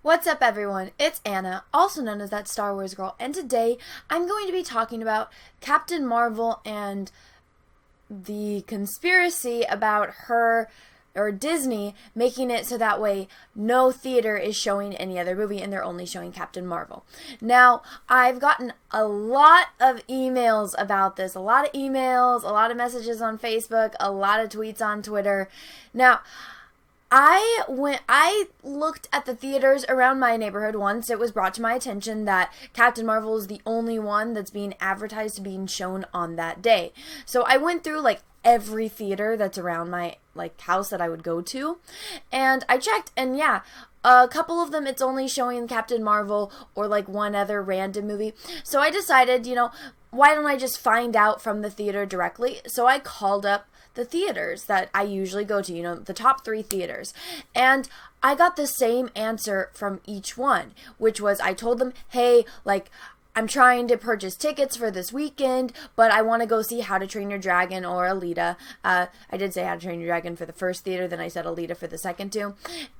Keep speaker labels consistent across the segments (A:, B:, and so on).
A: What's up, everyone? It's Anna, also known as That Star Wars Girl, and today I'm going to be talking about Captain Marvel and the conspiracy about her or Disney making it so that way no theater is showing any other movie and they're only showing Captain Marvel. Now, I've gotten a lot of emails about this, a lot of messages on Facebook, a lot of tweets on Twitter. Now, I looked at the theaters around my neighborhood once. It was brought to my attention that Captain Marvel is the only one that's being advertised to being shown on that day. So I went through every theater that's around my house that I would go to, and I checked, and yeah, a couple of them it's only showing Captain Marvel or one other random movie. So I decided, why don't I just find out from the theater directly? So I called up the theaters that I usually go to, the top 3 theaters. And I got the same answer from each one, which was I told them, hey, I'm trying to purchase tickets for this weekend, but I want to go see How to Train Your Dragon or Alita. I did say How to Train Your Dragon for the first theater, then I said Alita for the second two.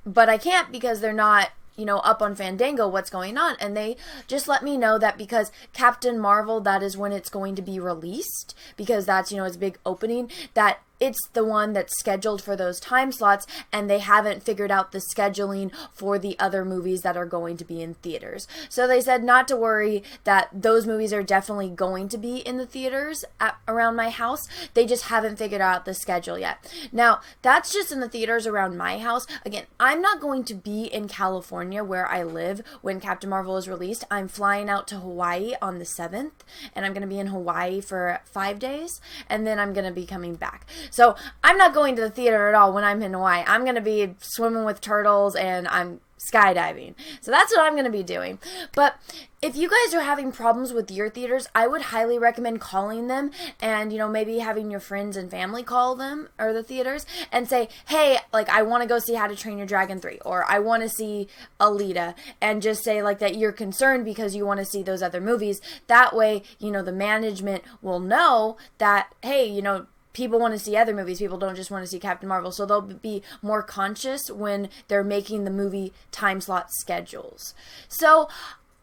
A: But I can't because they're not up on Fandango what's going on, and they just let me know that because Captain Marvel, that is when it's going to be released, because that's, its big opening, that it's the one that's scheduled for those time slots, and they haven't figured out the scheduling for the other movies that are going to be in theaters. So they said not to worry, that those movies are definitely going to be in the theaters around my house. They just haven't figured out the schedule yet. Now, that's just in the theaters around my house. Again, I'm not going to be in California where I live when Captain Marvel is released. I'm flying out to Hawaii on the 7th, and I'm going to be in Hawaii for 5 days, and then I'm going to be coming back. So I'm not going to the theater at all when I'm in Hawaii. I'm going to be swimming with turtles and I'm skydiving. So that's what I'm going to be doing. But if you guys are having problems with your theaters, I would highly recommend calling them and, maybe having your friends and family call them or the theaters and say, hey, I want to go see How to Train Your Dragon 3, or I want to see Alita, and just say that you're concerned because you want to see those other movies. That way, the management will know that, hey, people want to see other movies. People don't just want to see Captain Marvel. So they'll be more conscious when they're making the movie time slot schedules. So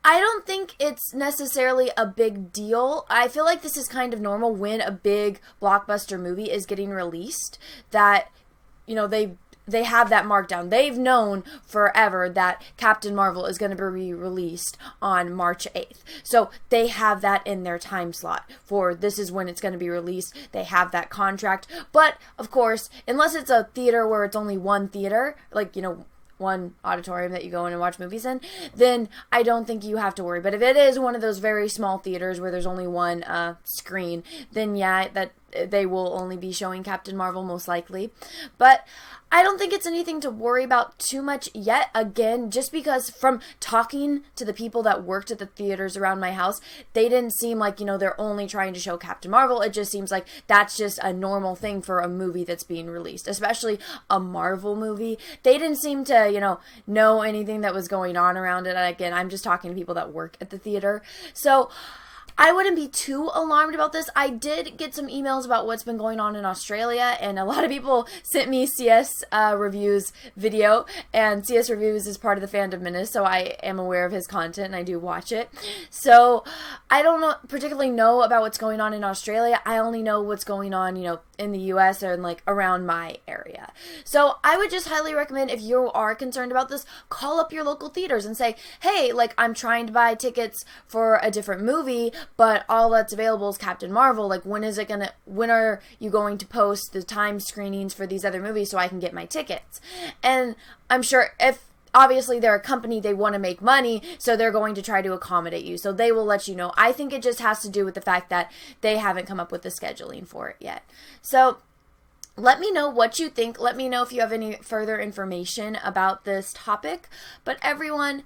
A: I don't think it's necessarily a big deal. I feel like this is kind of normal when a big blockbuster movie is getting released, that, they have that markdown. They've known forever that Captain Marvel is going to be released on March 8th. So they have that in their time slot for this is when it's going to be released. They have that contract. But, of course, unless it's a theater where it's only one theater, one auditorium that you go in and watch movies in, then I don't think you have to worry. But if it is one of those very small theaters where there's only one screen, then yeah, that they will only be showing Captain Marvel most likely. But I don't think it's anything to worry about too much yet, again, just because from talking to the people that worked at the theaters around my house, they didn't seem like, they're only trying to show Captain Marvel. It just seems like that's just a normal thing for a movie that's being released, especially a Marvel movie. They didn't seem to, know anything that was going on around it. And again, I'm just talking to people that work at the theater. So I wouldn't be too alarmed about this. I did get some emails about what's been going on in Australia, and a lot of people sent me CS Reviews video, and CS Reviews is part of the Fandom Menace, so I am aware of his content, and I do watch it. So I don't particularly know about what's going on in Australia. I only know what's going on, in the US or in around my area. So I would just highly recommend, if you are concerned about this, call up your local theaters and say, hey, I'm trying to buy tickets for a different movie, but all that's available is Captain Marvel. When are you going to post the time screenings for these other movies so I can get my tickets? And I'm sure if obviously they're a company, they want to make money, so they're going to try to accommodate you. So they will let you know. I think it just has to do with the fact that they haven't come up with the scheduling for it yet. So let me know what you think. Let me know if you have any further information about this topic. But everyone,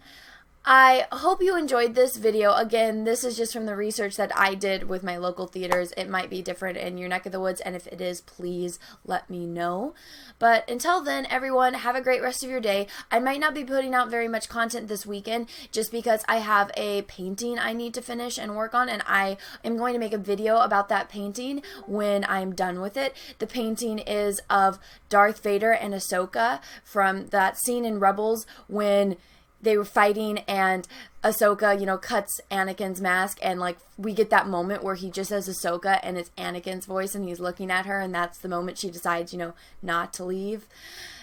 A: I hope you enjoyed this video. Again, this is just from the research that I did with my local theaters. It might be different in your neck of the woods, and if it is, please let me know. But until then, everyone, have a great rest of your day. I might not be putting out very much content this weekend just because I have a painting I need to finish and work on, and I am going to make a video about that painting when I'm done with it. The painting is of Darth Vader and Ahsoka from that scene in Rebels when they were fighting, and Ahsoka, you know, cuts Anakin's mask, and like we get that moment where he just says Ahsoka and it's Anakin's voice and he's looking at her, and that's the moment she decides, you know, not to leave.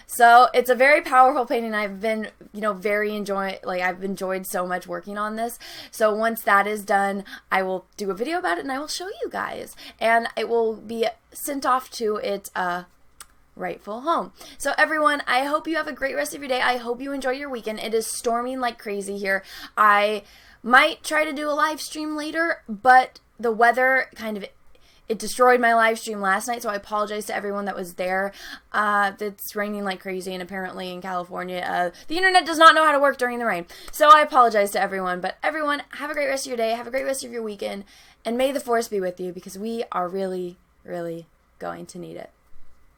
A: So it's a very powerful painting. I've been, you know, I've enjoyed so much working on this. So once that is done, I will do a video about it and I will show you guys, and it will be sent off to its rightful home. So everyone, I hope you have a great rest of your day. I hope you enjoy your weekend. It is storming like crazy here. I might try to do a live stream later, but the weather it destroyed my live stream last night, so I apologize to everyone that was there. It's raining like crazy, and apparently in California, the internet does not know how to work during the rain. So I apologize to everyone, but everyone, have a great rest of your day, have a great rest of your weekend, and may the Force be with you, because we are really, really going to need it.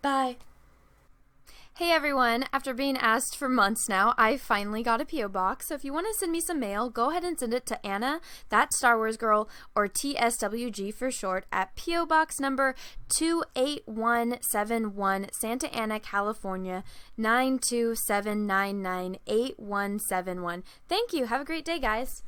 A: Bye. Hey everyone, after being asked for months now, I finally got a P.O. box, so if you want to send me some mail, go ahead and send it to Anna, that Star Wars girl, or TSWG for short, at P.O. Box number 28171, Santa Ana, California, 927998171. Thank you, have a great day guys.